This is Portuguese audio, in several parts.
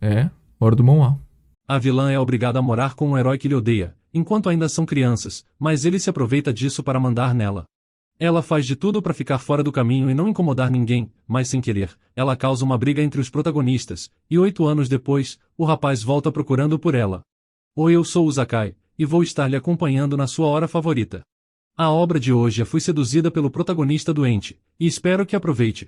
É, hora do Moá. A vilã é obrigada a morar com um herói que lhe odeia, enquanto ainda são crianças, mas ele se aproveita disso para mandar nela. Ela faz de tudo para ficar fora do caminho e não incomodar ninguém, mas sem querer, ela causa uma briga entre os protagonistas, e 8 anos depois, o rapaz volta procurando por ela. Oi, eu sou o Zakai, e vou estar lhe acompanhando na sua hora favorita. A obra de hoje Fui seduzida pelo protagonista doente, e espero que aproveite.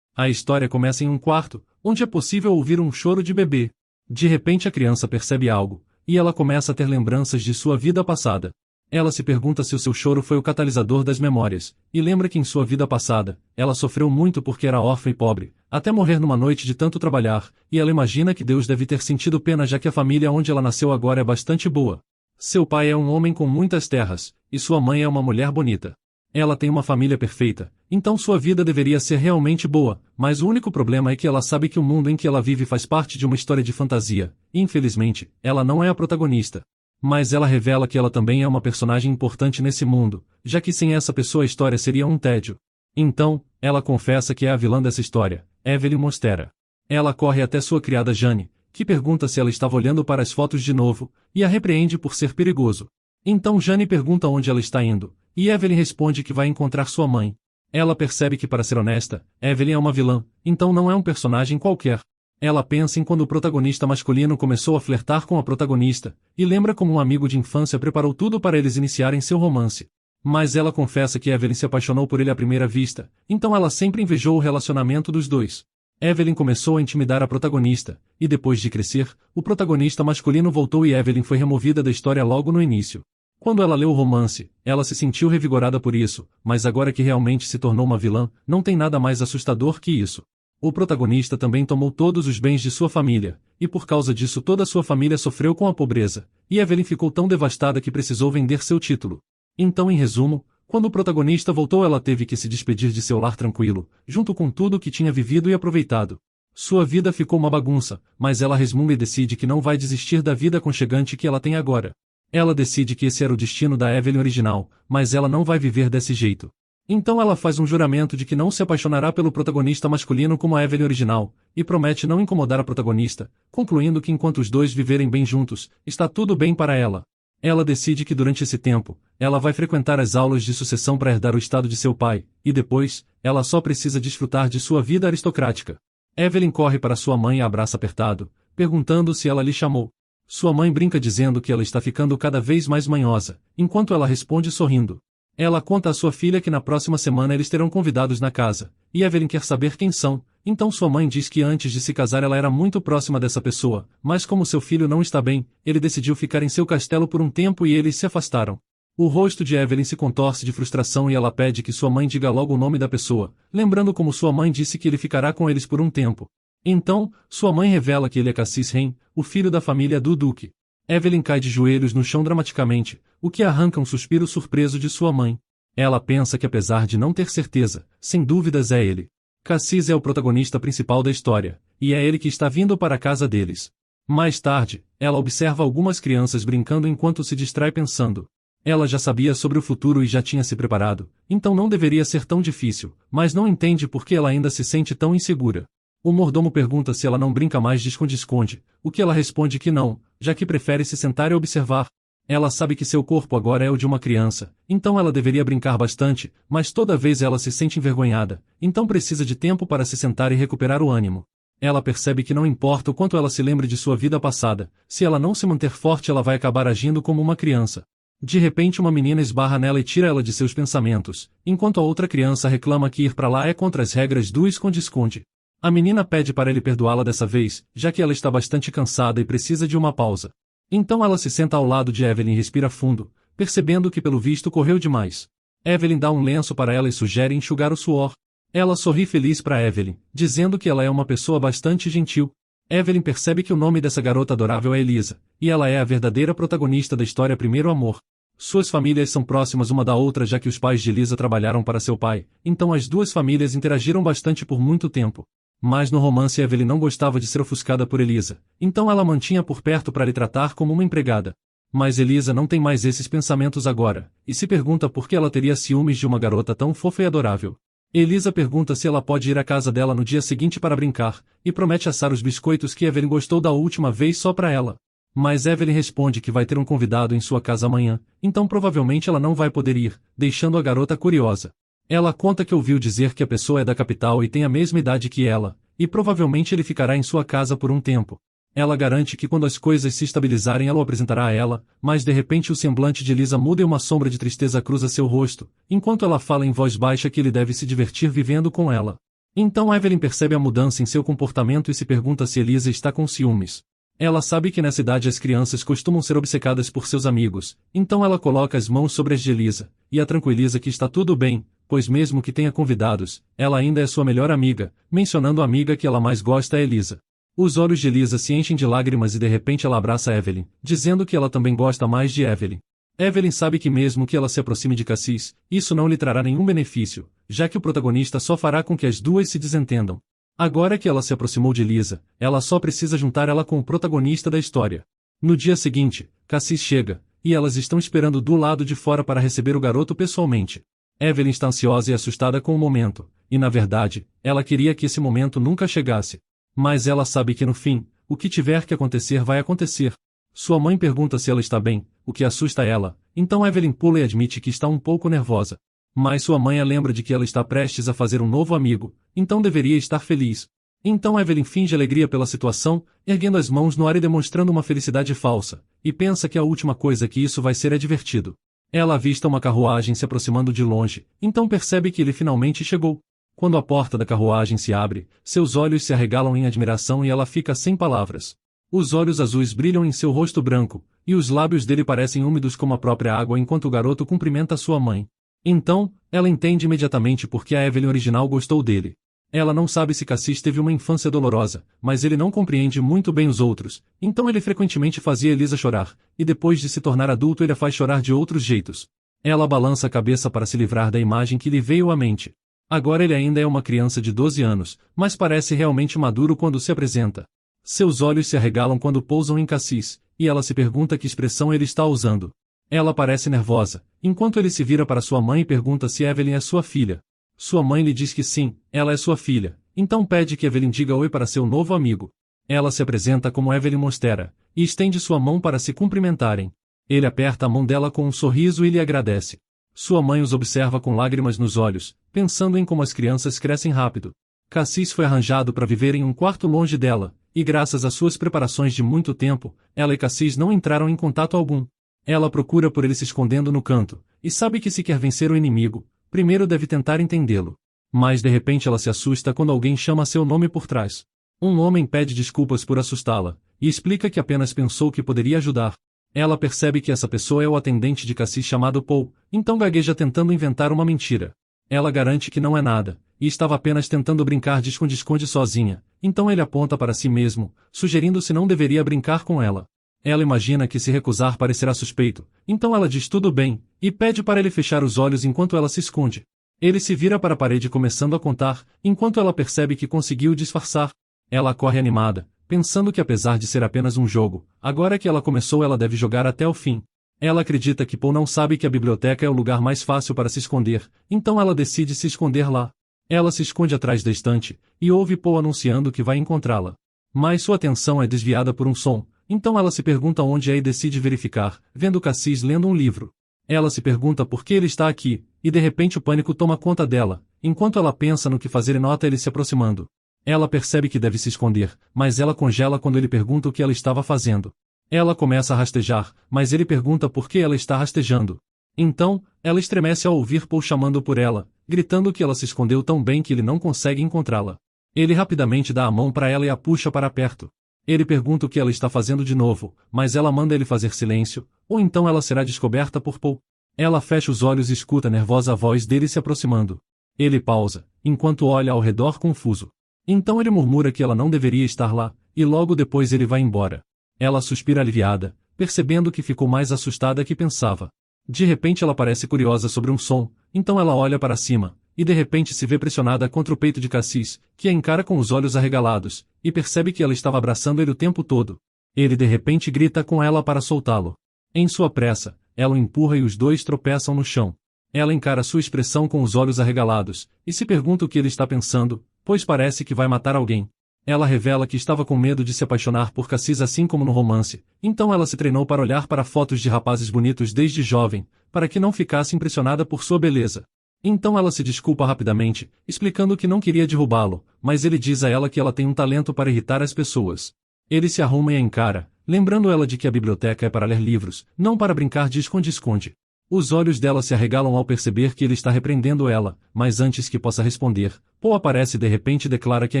A história começa em um quarto, onde é possível ouvir um choro de bebê. De repente a criança percebe algo, e ela começa a ter lembranças de sua vida passada. Ela se pergunta se o seu choro foi o catalisador das memórias, e lembra que em sua vida passada, ela sofreu muito porque era órfã e pobre, até morrer numa noite de tanto trabalhar, e ela imagina que Deus deve ter sentido pena já que a família onde ela nasceu agora é bastante boa. Seu pai é um homem com muitas terras, e sua mãe é uma mulher bonita. Ela tem uma família perfeita, então sua vida deveria ser realmente boa, mas o único problema é que ela sabe que o mundo em que ela vive faz parte de uma história de fantasia, e infelizmente, ela não é a protagonista. Mas ela revela que ela também é uma personagem importante nesse mundo, já que sem essa pessoa a história seria um tédio. Então, ela confessa que é a vilã dessa história, Evelyn Mostera. Ela corre até sua criada Jane, que pergunta se ela estava olhando para as fotos de novo, e a repreende por ser perigoso. Então Jane pergunta onde ela está indo, e Evelyn responde que vai encontrar sua mãe. Ela percebe que, para ser honesta, Evelyn é uma vilã, então não é um personagem qualquer. Ela pensa em quando o protagonista masculino começou a flertar com a protagonista, e lembra como um amigo de infância preparou tudo para eles iniciarem seu romance. Mas ela confessa que Evelyn se apaixonou por ele à primeira vista, então ela sempre invejou o relacionamento dos dois. Evelyn começou a intimidar a protagonista, e depois de crescer, o protagonista masculino voltou e Evelyn foi removida da história logo no início. Quando ela leu o romance, ela se sentiu revigorada por isso, mas agora que realmente se tornou uma vilã, não tem nada mais assustador que isso. O protagonista também tomou todos os bens de sua família, e por causa disso toda a sua família sofreu com a pobreza, e Evelyn ficou tão devastada que precisou vender seu título. Então, em resumo, quando o protagonista voltou ela teve que se despedir de seu lar tranquilo, junto com tudo que tinha vivido e aproveitado. Sua vida ficou uma bagunça, mas ela resmunga e decide que não vai desistir da vida aconchegante que ela tem agora. Ela decide que esse era o destino da Evelyn original, mas ela não vai viver desse jeito. Então ela faz um juramento de que não se apaixonará pelo protagonista masculino como a Evelyn original, e promete não incomodar a protagonista, concluindo que enquanto os dois viverem bem juntos, está tudo bem para ela. Ela decide que durante esse tempo, ela vai frequentar as aulas de sucessão para herdar o estado de seu pai, e depois, ela só precisa desfrutar de sua vida aristocrática. Evelyn corre para sua mãe e a abraça apertado, perguntando se ela lhe chamou. Sua mãe brinca dizendo que ela está ficando cada vez mais manhosa, enquanto ela responde sorrindo. Ela conta à sua filha que na próxima semana eles terão convidados na casa, e Evelyn quer saber quem são, então sua mãe diz que antes de se casar ela era muito próxima dessa pessoa, mas como seu filho não está bem, ele decidiu ficar em seu castelo por um tempo e eles se afastaram. O rosto de Evelyn se contorce de frustração e ela pede que sua mãe diga logo o nome da pessoa, lembrando como sua mãe disse que ele ficará com eles por um tempo. Então, sua mãe revela que ele é Cassis Ren, o filho da família do Duque. Evelyn cai de joelhos no chão dramaticamente, o que arranca um suspiro surpreso de sua mãe. Ela pensa que apesar de não ter certeza, sem dúvidas é ele. Cassis é o protagonista principal da história, e é ele que está vindo para a casa deles. Mais tarde, ela observa algumas crianças brincando enquanto se distrai pensando. Ela já sabia sobre o futuro e já tinha se preparado, então não deveria ser tão difícil, mas não entende por que ela ainda se sente tão insegura. O mordomo pergunta se ela não brinca mais de esconde-esconde, o que ela responde que não, já que prefere se sentar e observar. Ela sabe que seu corpo agora é o de uma criança, então ela deveria brincar bastante, mas toda vez ela se sente envergonhada, então precisa de tempo para se sentar e recuperar o ânimo. Ela percebe que não importa o quanto ela se lembre de sua vida passada, se ela não se manter forte ela vai acabar agindo como uma criança. De repente uma menina esbarra nela e tira ela de seus pensamentos, enquanto a outra criança reclama que ir para lá é contra as regras do esconde-esconde. A menina pede para ele perdoá-la dessa vez, já que ela está bastante cansada e precisa de uma pausa. Então ela se senta ao lado de Evelyn e respira fundo, percebendo que pelo visto correu demais. Evelyn dá um lenço para ela e sugere enxugar o suor. Ela sorri feliz para Evelyn, dizendo que ela é uma pessoa bastante gentil. Evelyn percebe que o nome dessa garota adorável é Elisa, e ela é a verdadeira protagonista da história Primeiro Amor. Suas famílias são próximas uma da outra já que os pais de Elisa trabalharam para seu pai, então as duas famílias interagiram bastante por muito tempo. Mas no romance Evelyn não gostava de ser ofuscada por Elisa, então ela mantinha por perto para lhe tratar como uma empregada. Mas Elisa não tem mais esses pensamentos agora, e se pergunta por que ela teria ciúmes de uma garota tão fofa e adorável. Elisa pergunta se ela pode ir à casa dela no dia seguinte para brincar, e promete assar os biscoitos que Evelyn gostou da última vez só para ela. Mas Evelyn responde que vai ter um convidado em sua casa amanhã, então provavelmente ela não vai poder ir, deixando a garota curiosa. Ela conta que ouviu dizer que a pessoa é da capital e tem a mesma idade que ela, e provavelmente ele ficará em sua casa por um tempo. Ela garante que quando as coisas se estabilizarem ela o apresentará a ela, mas de repente o semblante de Elisa muda e uma sombra de tristeza cruza seu rosto, enquanto ela fala em voz baixa que ele deve se divertir vivendo com ela. Então Evelyn percebe a mudança em seu comportamento e se pergunta se Elisa está com ciúmes. Ela sabe que nessa idade as crianças costumam ser obcecadas por seus amigos, então ela coloca as mãos sobre as de Elisa, e a tranquiliza que está tudo bem, pois mesmo que tenha convidados, ela ainda é sua melhor amiga, mencionando a amiga que ela mais gosta é Elisa. Os olhos de Elisa se enchem de lágrimas e de repente ela abraça Evelyn, dizendo que ela também gosta mais de Evelyn. Evelyn sabe que mesmo que ela se aproxime de Cassis, isso não lhe trará nenhum benefício, já que o protagonista só fará com que as duas se desentendam. Agora que ela se aproximou de Elisa, ela só precisa juntar ela com o protagonista da história. No dia seguinte, Cassis chega, e elas estão esperando do lado de fora para receber o garoto pessoalmente. Evelyn está ansiosa e assustada com o momento, e na verdade, ela queria que esse momento nunca chegasse. Mas ela sabe que no fim, o que tiver que acontecer vai acontecer. Sua mãe pergunta se ela está bem, o que assusta ela, então Evelyn pula e admite que está um pouco nervosa. Mas sua mãe a lembra de que ela está prestes a fazer um novo amigo, então deveria estar feliz. Então Evelyn finge alegria pela situação, erguendo as mãos no ar e demonstrando uma felicidade falsa, e pensa que a última coisa que isso vai ser é divertido. Ela avista uma carruagem se aproximando de longe, então percebe que ele finalmente chegou. Quando a porta da carruagem se abre, seus olhos se arregalam em admiração e ela fica sem palavras. Os olhos azuis brilham em seu rosto branco, e os lábios dele parecem úmidos como a própria água enquanto o garoto cumprimenta sua mãe. Então, ela entende imediatamente por que a Evelyn original gostou dele. Ela não sabe se Cassis teve uma infância dolorosa, mas ele não compreende muito bem os outros, então ele frequentemente fazia Elisa chorar, e depois de se tornar adulto ele a faz chorar de outros jeitos. Ela balança a cabeça para se livrar da imagem que lhe veio à mente. Agora ele ainda é uma criança de 12 anos, mas parece realmente maduro quando se apresenta. Seus olhos se arregalam quando pousam em Cassis, e ela se pergunta que expressão ele está usando. Ela parece nervosa, enquanto ele se vira para sua mãe e pergunta se Evelyn é sua filha. Sua mãe lhe diz que sim, ela é sua filha, então pede que Evelyn diga oi para seu novo amigo. Ela se apresenta como Evelyn Monstera, e estende sua mão para se cumprimentarem. Ele aperta a mão dela com um sorriso e lhe agradece. Sua mãe os observa com lágrimas nos olhos, pensando em como as crianças crescem rápido. Cassis foi arranjado para viver em um quarto longe dela, e graças às suas preparações de muito tempo, ela e Cassis não entraram em contato algum. Ela procura por ele se escondendo no canto, e sabe que se quer vencer o inimigo, primeiro deve tentar entendê-lo. Mas de repente ela se assusta quando alguém chama seu nome por trás. Um homem pede desculpas por assustá-la, e explica que apenas pensou que poderia ajudar. Ela percebe que essa pessoa é o atendente de Cassis chamado Paul, então gagueja tentando inventar uma mentira. Ela garante que não é nada, e estava apenas tentando brincar de esconde-esconde sozinha, então ele aponta para si mesmo, sugerindo se não deveria brincar com ela. Ela imagina que se recusar parecerá suspeito, então ela diz tudo bem, e pede para ele fechar os olhos enquanto ela se esconde. Ele se vira para a parede começando a contar, enquanto ela percebe que conseguiu disfarçar. Ela corre animada, pensando que apesar de ser apenas um jogo, agora que ela começou ela deve jogar até o fim. Ela acredita que Paul não sabe que a biblioteca é o lugar mais fácil para se esconder, então ela decide se esconder lá. Ela se esconde atrás da estante, e ouve Paul anunciando que vai encontrá-la. Mas sua atenção é desviada por um som, então ela se pergunta onde é e decide verificar, vendo Cassis lendo um livro. Ela se pergunta por que ele está aqui, e de repente o pânico toma conta dela, enquanto ela pensa no que fazer e nota ele se aproximando. Ela percebe que deve se esconder, mas ela congela quando ele pergunta o que ela estava fazendo. Ela começa a rastejar, mas ele pergunta por que ela está rastejando. Então, ela estremece ao ouvir Paul chamando por ela, gritando que ela se escondeu tão bem que ele não consegue encontrá-la. Ele rapidamente dá a mão para ela e a puxa para perto. Ele pergunta o que ela está fazendo de novo, mas ela manda ele fazer silêncio, ou então ela será descoberta por Paul. Ela fecha os olhos e escuta nervosa a voz dele se aproximando. Ele pausa, enquanto olha ao redor confuso. Então ele murmura que ela não deveria estar lá, e logo depois ele vai embora. Ela suspira aliviada, percebendo que ficou mais assustada que pensava. De repente ela parece curiosa sobre um som, então ela olha para cima, e de repente se vê pressionada contra o peito de Cassis, que a encara com os olhos arregalados, e percebe que ela estava abraçando ele o tempo todo. Ele de repente grita com ela para soltá-lo. Em sua pressa, ela o empurra e os dois tropeçam no chão. Ela encara sua expressão com os olhos arregalados, e se pergunta o que ele está pensando, pois parece que vai matar alguém. Ela revela que estava com medo de se apaixonar por Cassis assim como no romance, então ela se treinou para olhar para fotos de rapazes bonitos desde jovem, para que não ficasse impressionada por sua beleza. Então ela se desculpa rapidamente, explicando que não queria derrubá-lo, mas ele diz a ela que ela tem um talento para irritar as pessoas. Ele se arruma e a encara, lembrando ela de que a biblioteca é para ler livros, não para brincar de esconde-esconde. Os olhos dela se arregalam ao perceber que ele está repreendendo ela, mas antes que possa responder, Poe aparece e de repente declara que a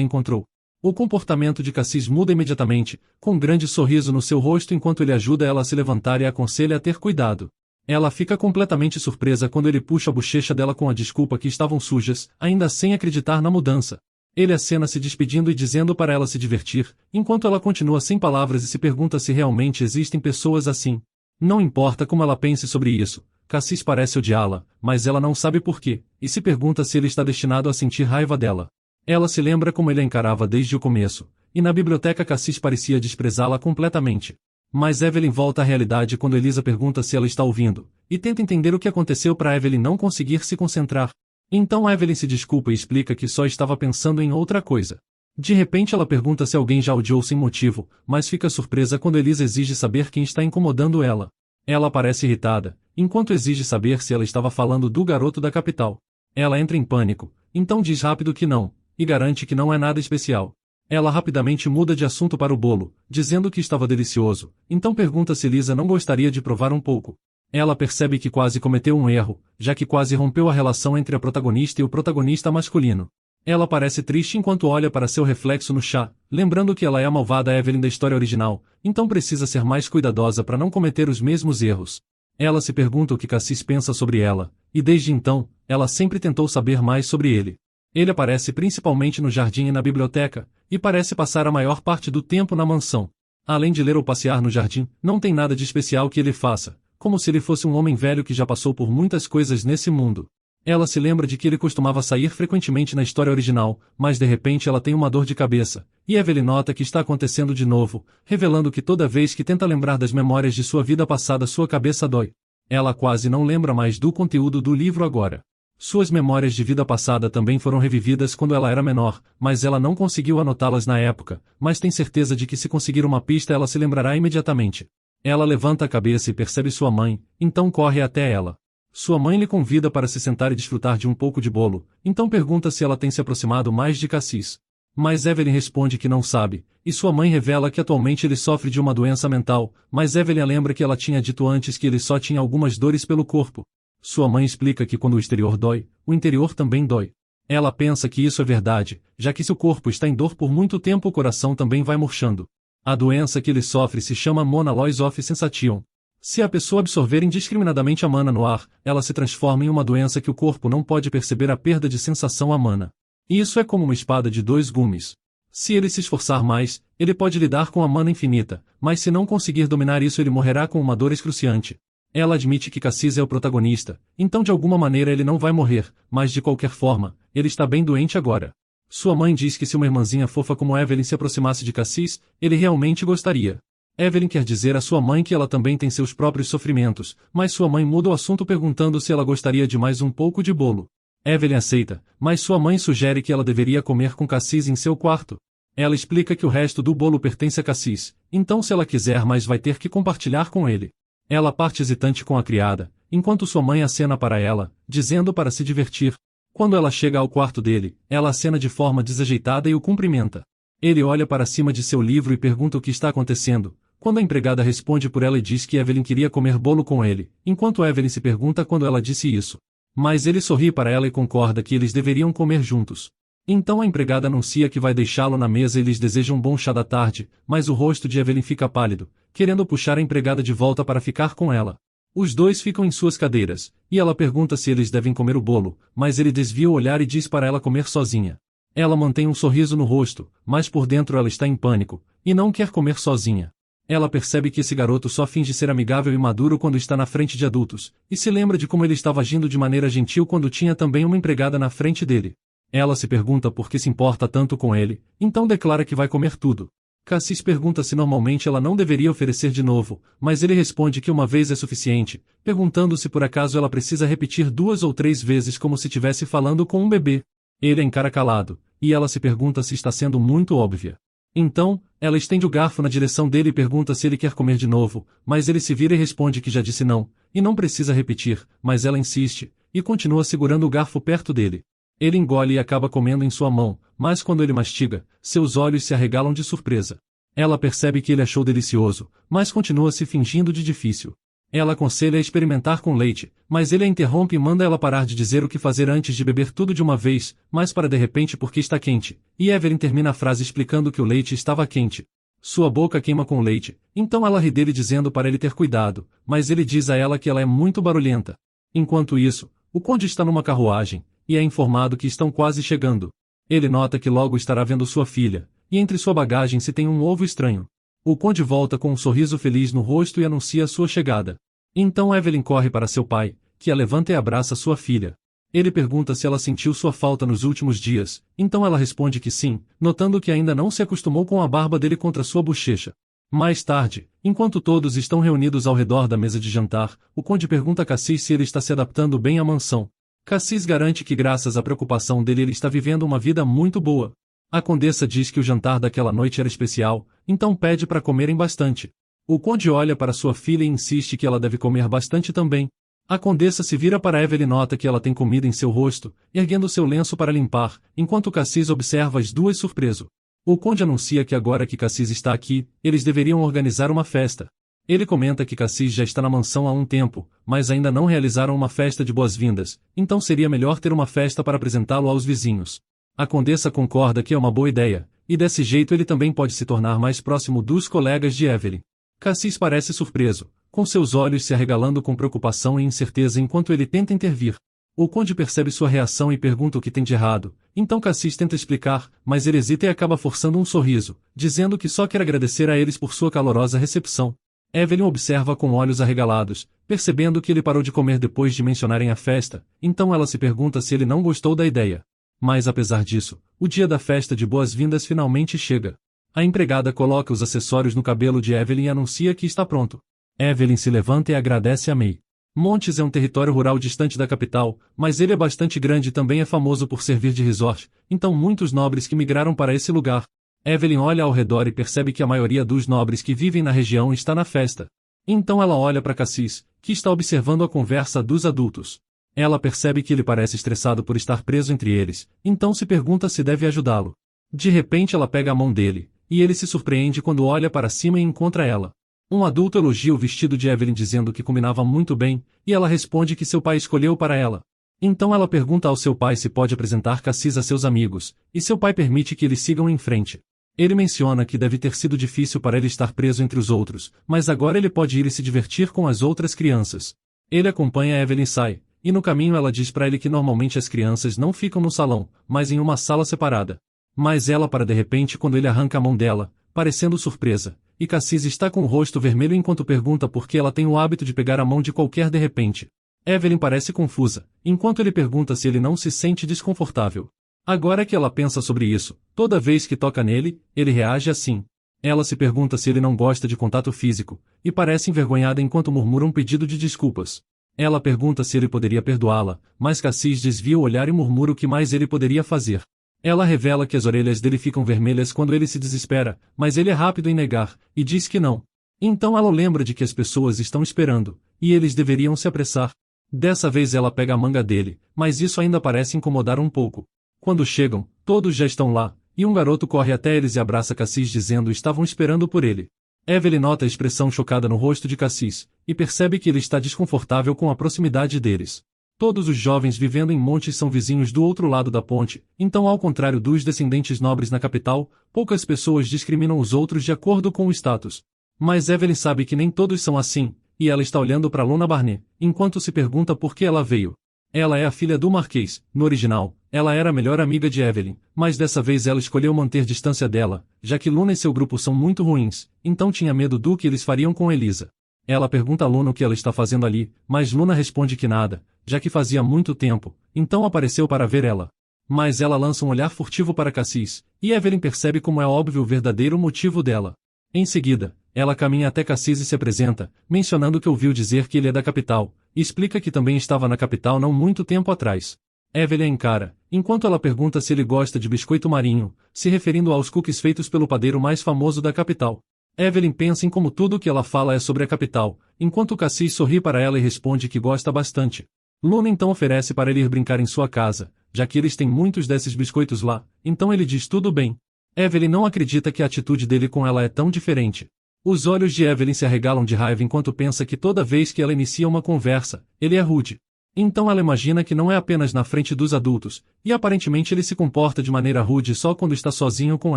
encontrou. O comportamento de Cassis muda imediatamente, com um grande sorriso no seu rosto enquanto ele ajuda ela a se levantar e a aconselha a ter cuidado. Ela fica completamente surpresa quando ele puxa a bochecha dela com a desculpa que estavam sujas, ainda sem acreditar na mudança. Ele acena se despedindo e dizendo para ela se divertir, enquanto ela continua sem palavras e se pergunta se realmente existem pessoas assim. Não importa como ela pense sobre isso, Cassis parece odiá-la, mas ela não sabe por quê, e se pergunta se ele está destinado a sentir raiva dela. Ela se lembra como ele a encarava desde o começo, e na biblioteca Cassis parecia desprezá-la completamente. Mas Evelyn volta à realidade quando Elisa pergunta se ela está ouvindo, e tenta entender o que aconteceu para Evelyn não conseguir se concentrar. Então Evelyn se desculpa e explica que só estava pensando em outra coisa. De repente ela pergunta se alguém já odiou sem motivo, mas fica surpresa quando Elisa exige saber quem está incomodando ela. Ela parece irritada, enquanto exige saber se ela estava falando do garoto da capital. Ela entra em pânico, então diz rápido que não, e garante que não é nada especial. Ela rapidamente muda de assunto para o bolo, dizendo que estava delicioso, então pergunta se Elisa não gostaria de provar um pouco. Ela percebe que quase cometeu um erro, já que quase rompeu a relação entre a protagonista e o protagonista masculino. Ela parece triste enquanto olha para seu reflexo no chá, lembrando que ela é a malvada Evelyn da história original, então precisa ser mais cuidadosa para não cometer os mesmos erros. Ela se pergunta o que Cassis pensa sobre ela, e desde então, ela sempre tentou saber mais sobre ele. Ele aparece principalmente no jardim e na biblioteca, e parece passar a maior parte do tempo na mansão. Além de ler ou passear no jardim, não tem nada de especial que ele faça, como se ele fosse um homem velho que já passou por muitas coisas nesse mundo. Ela se lembra de que ele costumava sair frequentemente na história original, mas de repente ela tem uma dor de cabeça, e Evelyn nota que está acontecendo de novo, revelando que toda vez que tenta lembrar das memórias de sua vida passada sua cabeça dói. Ela quase não lembra mais do conteúdo do livro agora. Suas memórias de vida passada também foram revividas quando ela era menor, mas ela não conseguiu anotá-las na época, mas tem certeza de que se conseguir uma pista ela se lembrará imediatamente. Ela levanta a cabeça e percebe sua mãe, então corre até ela. Sua mãe lhe convida para se sentar e desfrutar de um pouco de bolo, então pergunta se ela tem se aproximado mais de Cassis. Mas Evelyn responde que não sabe, e sua mãe revela que atualmente ele sofre de uma doença mental, mas Evelyn lembra que ela tinha dito antes que ele só tinha algumas dores pelo corpo. Sua mãe explica que quando o exterior dói, o interior também dói. Ela pensa que isso é verdade, já que se o corpo está em dor por muito tempo o coração também vai murchando. A doença que ele sofre se chama Mona Lois of Sensation. Se a pessoa absorver indiscriminadamente a mana no ar, ela se transforma em uma doença que o corpo não pode perceber a perda de sensação à mana. Isso é como uma espada de dois gumes. Se ele se esforçar mais, ele pode lidar com a mana infinita, mas se não conseguir dominar isso ele morrerá com uma dor excruciante. Ela admite que Cassis é o protagonista, então de alguma maneira ele não vai morrer, mas de qualquer forma, ele está bem doente agora. Sua mãe diz que se uma irmãzinha fofa como Evelyn se aproximasse de Cassis, ele realmente gostaria. Evelyn quer dizer à sua mãe que ela também tem seus próprios sofrimentos, mas sua mãe muda o assunto perguntando se ela gostaria de mais um pouco de bolo. Evelyn aceita, mas sua mãe sugere que ela deveria comer com Cassis em seu quarto. Ela explica que o resto do bolo pertence a Cassis, então se ela quiser mais vai ter que compartilhar com ele. Ela parte hesitante com a criada, enquanto sua mãe acena para ela, dizendo para se divertir. Quando ela chega ao quarto dele, ela acena de forma desajeitada e o cumprimenta. Ele olha para cima de seu livro e pergunta o que está acontecendo, quando a empregada responde por ela e diz que Evelyn queria comer bolo com ele, enquanto Evelyn se pergunta quando ela disse isso. Mas ele sorri para ela e concorda que eles deveriam comer juntos. Então a empregada anuncia que vai deixá-lo na mesa e lhes deseja um bom chá da tarde, mas o rosto de Evelyn fica pálido, querendo puxar a empregada de volta para ficar com ela. Os dois ficam em suas cadeiras, e ela pergunta se eles devem comer o bolo, mas ele desvia o olhar e diz para ela comer sozinha. Ela mantém um sorriso no rosto, mas por dentro ela está em pânico, e não quer comer sozinha. Ela percebe que esse garoto só finge ser amigável e maduro quando está na frente de adultos, e se lembra de como ele estava agindo de maneira gentil quando tinha também uma empregada na frente dele. Ela se pergunta por que se importa tanto com ele, então declara que vai comer tudo. Cassis pergunta se normalmente ela não deveria oferecer de novo, mas ele responde que uma vez é suficiente, perguntando se por acaso ela precisa repetir 2 ou 3 vezes como se estivesse falando com um bebê. Ele encara calado, e ela se pergunta se está sendo muito óbvia. Então, ela estende o garfo na direção dele e pergunta se ele quer comer de novo, mas ele se vira e responde que já disse não, e não precisa repetir, mas ela insiste, e continua segurando o garfo perto dele. Ele engole e acaba comendo em sua mão, mas quando ele mastiga, seus olhos se arregalam de surpresa. Ela percebe que ele achou delicioso, mas continua se fingindo de difícil. Ela aconselha a experimentar com leite, mas ele a interrompe e manda ela parar de dizer o que fazer antes de beber tudo de uma vez, mas para de repente porque está quente, e Evelyn termina a frase explicando que o leite estava quente. Sua boca queima com o leite, então ela ri dele dizendo para ele ter cuidado, mas ele diz a ela que ela é muito barulhenta. Enquanto isso, o conde está numa carruagem, e é informado que estão quase chegando. Ele nota que logo estará vendo sua filha, e entre sua bagagem se tem um ovo estranho. O conde volta com um sorriso feliz no rosto e anuncia sua chegada. Então Evelyn corre para seu pai, que a levanta e abraça sua filha. Ele pergunta se ela sentiu sua falta nos últimos dias, então ela responde que sim, notando que ainda não se acostumou com a barba dele contra sua bochecha. Mais tarde, enquanto todos estão reunidos ao redor da mesa de jantar, o conde pergunta a Cassis se ele está se adaptando bem à mansão. Cassis garante que graças à preocupação dele ele está vivendo uma vida muito boa. A condessa diz que o jantar daquela noite era especial, então pede para comerem bastante. O conde olha para sua filha e insiste que ela deve comer bastante também. A condessa se vira para Evelyn e nota que ela tem comida em seu rosto, erguendo seu lenço para limpar, enquanto Cassis observa as duas surpreso. O conde anuncia que agora que Cassis está aqui, eles deveriam organizar uma festa. Ele comenta que Cassis já está na mansão há um tempo, mas ainda não realizaram uma festa de boas-vindas, então seria melhor ter uma festa para apresentá-lo aos vizinhos. A condessa concorda que é uma boa ideia, e desse jeito ele também pode se tornar mais próximo dos colegas de Evelyn. Cassis parece surpreso, com seus olhos se arregalando com preocupação e incerteza enquanto ele tenta intervir. O conde percebe sua reação e pergunta o que tem de errado, então Cassis tenta explicar, mas ele hesita e acaba forçando um sorriso, dizendo que só quer agradecer a eles por sua calorosa recepção. Evelyn observa com olhos arregalados, percebendo que ele parou de comer depois de mencionarem a festa, então ela se pergunta se ele não gostou da ideia. Mas apesar disso, o dia da festa de boas-vindas finalmente chega. A empregada coloca os acessórios no cabelo de Evelyn e anuncia que está pronto. Evelyn se levanta e agradece a May. Montes é um território rural distante da capital, mas ele é bastante grande e também é famoso por servir de resort, então muitos nobres que migraram para esse lugar. Evelyn olha ao redor e percebe que a maioria dos nobres que vivem na região está na festa. Então ela olha para Cassis, que está observando a conversa dos adultos. Ela percebe que ele parece estressado por estar preso entre eles, então se pergunta se deve ajudá-lo. De repente ela pega a mão dele, e ele se surpreende quando olha para cima e encontra ela. Um adulto elogia o vestido de Evelyn dizendo que combinava muito bem, e ela responde que seu pai escolheu para ela. Então ela pergunta ao seu pai se pode apresentar Cassis a seus amigos, e seu pai permite que eles sigam em frente. Ele menciona que deve ter sido difícil para ele estar preso entre os outros, mas agora ele pode ir e se divertir com as outras crianças. Ele acompanha Evelyn e sai, e no caminho ela diz para ele que normalmente as crianças não ficam no salão, mas em uma sala separada. Mas ela para de repente quando ele arranca a mão dela, parecendo surpresa, e Cassis está com o rosto vermelho enquanto pergunta por que ela tem o hábito de pegar a mão de qualquer de repente. Evelyn parece confusa, enquanto ele pergunta se ele não se sente desconfortável. Agora que ela pensa sobre isso, toda vez que toca nele, ele reage assim. Ela se pergunta se ele não gosta de contato físico, e parece envergonhada enquanto murmura um pedido de desculpas. Ela pergunta se ele poderia perdoá-la, mas Cassis desvia o olhar e murmura o que mais ele poderia fazer. Ela revela que as orelhas dele ficam vermelhas quando ele se desespera, mas ele é rápido em negar, e diz que não. Então ela o lembra de que as pessoas estão esperando, e eles deveriam se apressar. Dessa vez ela pega a manga dele, mas isso ainda parece incomodar um pouco. Quando chegam, todos já estão lá, e um garoto corre até eles e abraça Cassis dizendo que estavam esperando por ele. Evelyn nota a expressão chocada no rosto de Cassis, e percebe que ele está desconfortável com a proximidade deles. Todos os jovens vivendo em Montes são vizinhos do outro lado da ponte, então ao contrário dos descendentes nobres na capital, poucas pessoas discriminam os outros de acordo com o status. Mas Evelyn sabe que nem todos são assim, e ela está olhando para Luna Barnet, enquanto se pergunta por que ela veio. Ela é a filha do Marquês. No original, ela era a melhor amiga de Evelyn, mas dessa vez ela escolheu manter distância dela, já que Luna e seu grupo são muito ruins, então tinha medo do que eles fariam com Elisa. Ela pergunta a Luna o que ela está fazendo ali, mas Luna responde que nada, já que fazia muito tempo, então apareceu para ver ela. Mas ela lança um olhar furtivo para Cassis, e Evelyn percebe como é óbvio o verdadeiro motivo dela. Em seguida, ela caminha até Cassis e se apresenta, mencionando que ouviu dizer que ele é da capital, e explica que também estava na capital não muito tempo atrás. Evelyn a encara, enquanto ela pergunta se ele gosta de biscoito marinho, se referindo aos cookies feitos pelo padeiro mais famoso da capital. Evelyn pensa em como tudo o que ela fala é sobre a capital, enquanto Cassis sorri para ela e responde que gosta bastante. Luna então oferece para ele ir brincar em sua casa, já que eles têm muitos desses biscoitos lá, então ele diz tudo bem. Evelyn não acredita que a atitude dele com ela é tão diferente. Os olhos de Evelyn se arregalam de raiva enquanto pensa que toda vez que ela inicia uma conversa, ele é rude. Então ela imagina que não é apenas na frente dos adultos, e aparentemente ele se comporta de maneira rude só quando está sozinho com